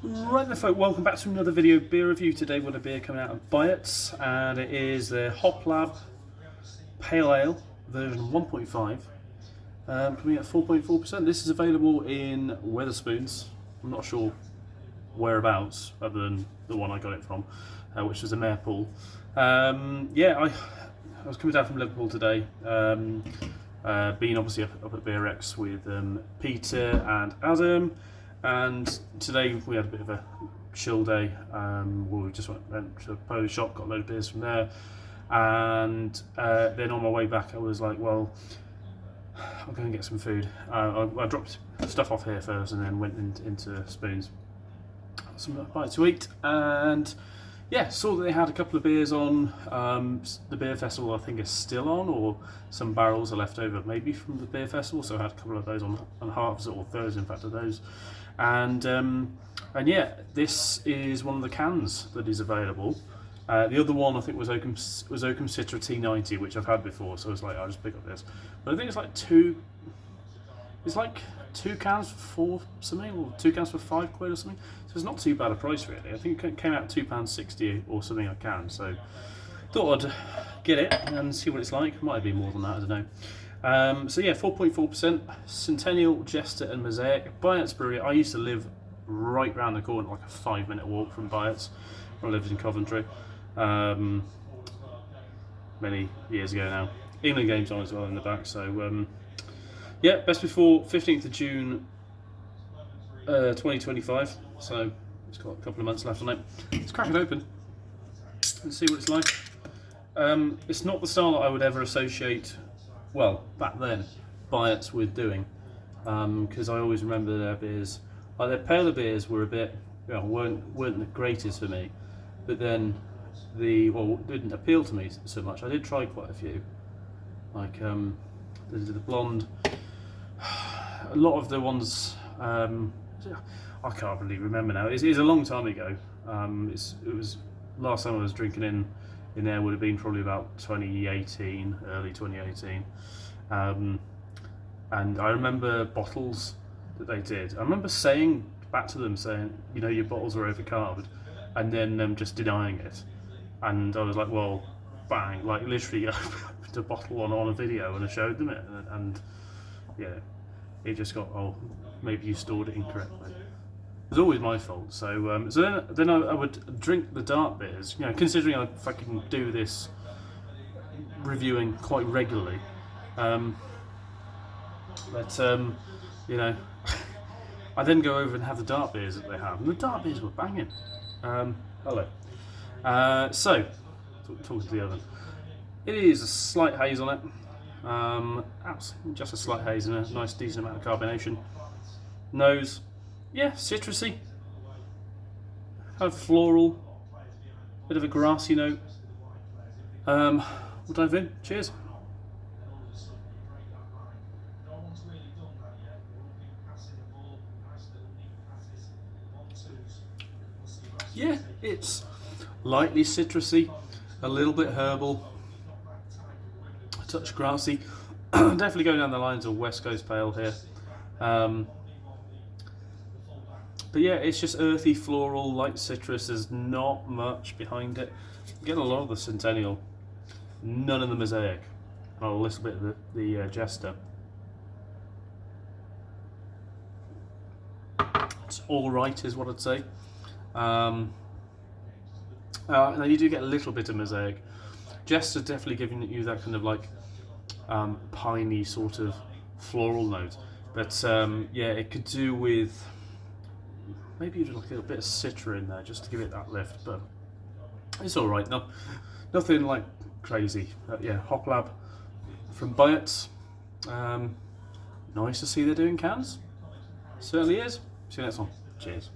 Right then folk, welcome back to another video beer review. Today we've got a beer coming out of Byatts, and it is the Lab Pale Ale version 1.5, coming at 4.4%. This is available in Wetherspoons. I'm not sure whereabouts other than the one I got it from, which was a Marepool. I was coming down from Liverpool today, being obviously up at BRX with Peter and Adam. And today we had a bit of a chill day. We just went to a polo shop, got a load of beers from there, and then on my way back I was like, well, I'll go and get some food. I dropped stuff off here first and then went into Spoons, some bite to eat, and yeah, saw that they had a couple of beers on. The beer festival I think is still on, or some barrels are left over maybe from the beer festival, so I had a couple of those on halves, or thirds in fact of those. And yeah, this is one of the cans that is available. The other one I think was Oakham Citra T90, which I've had before, so I was like, I'll just pick up this. But I think it's like two cans for £4 something, or 2 cans for £5 or something. So it's not too bad a price really. I think it came out £2.60 or something a can. So thought I'd get it and see what it's like. Might have been more than that, I don't know. So yeah, 4.4%, Centennial, Jester and Mosaic. Byatts Brewery. I used to live right round the corner, like a 5-minute walk from Byatts. I lived in Coventry many years ago now. England games on as well in the back. So yeah, best before 15th of June 2025. So it's got a couple of months left on it. Let's crack it open and see what it's like. It's not the style that I would ever associate, well, back then, Byatts with doing, because I always remember their beers, like their paler beers were a bit, weren't the greatest for me, but then didn't appeal to me so much. I did try quite a few, like the blonde, a lot of the ones, I can't really remember now. It's a long time ago. It was last time I was drinking in there would have been probably about 2018, early 2018. And I remember bottles that they did. I remember saying back to them, saying, you know, your bottles are overcarbed, and then just denying it. And I was like, well, bang, like literally opened a bottle on a video and I showed them it, and yeah, it just got, oh, maybe you stored it incorrectly. It was always my fault. So then I would drink the dark beers, you know, considering I fucking do this reviewing quite regularly. You know, I then go over and have the dark beers that they have, and the dark beers were banging. Hello. So, talking to the oven. It is a slight haze on it. Just a slight haze and a nice decent amount of carbonation. Nose. Yeah, citrusy, kind of floral, bit of a grassy note. We'll dive in. Cheers. Yeah, it's lightly citrusy, a little bit herbal, a touch grassy. Definitely going down the lines of West Coast Pale here. But yeah, it's just earthy, floral, light citrus. There's not much behind it. You get a lot of the Centennial, none of the Mosaic, and a little bit of the Jester. It's all right, is what I'd say. And then you do get a little bit of Mosaic. Jester definitely giving you that kind of like piney sort of floral note. But yeah, it could do with maybe like a little bit of Citra in there just to give it that lift, but it's all right. No, nothing like crazy. Yeah, Lab from Byatts. Nice to see they're doing cans. Certainly is. See you next one. Cheers.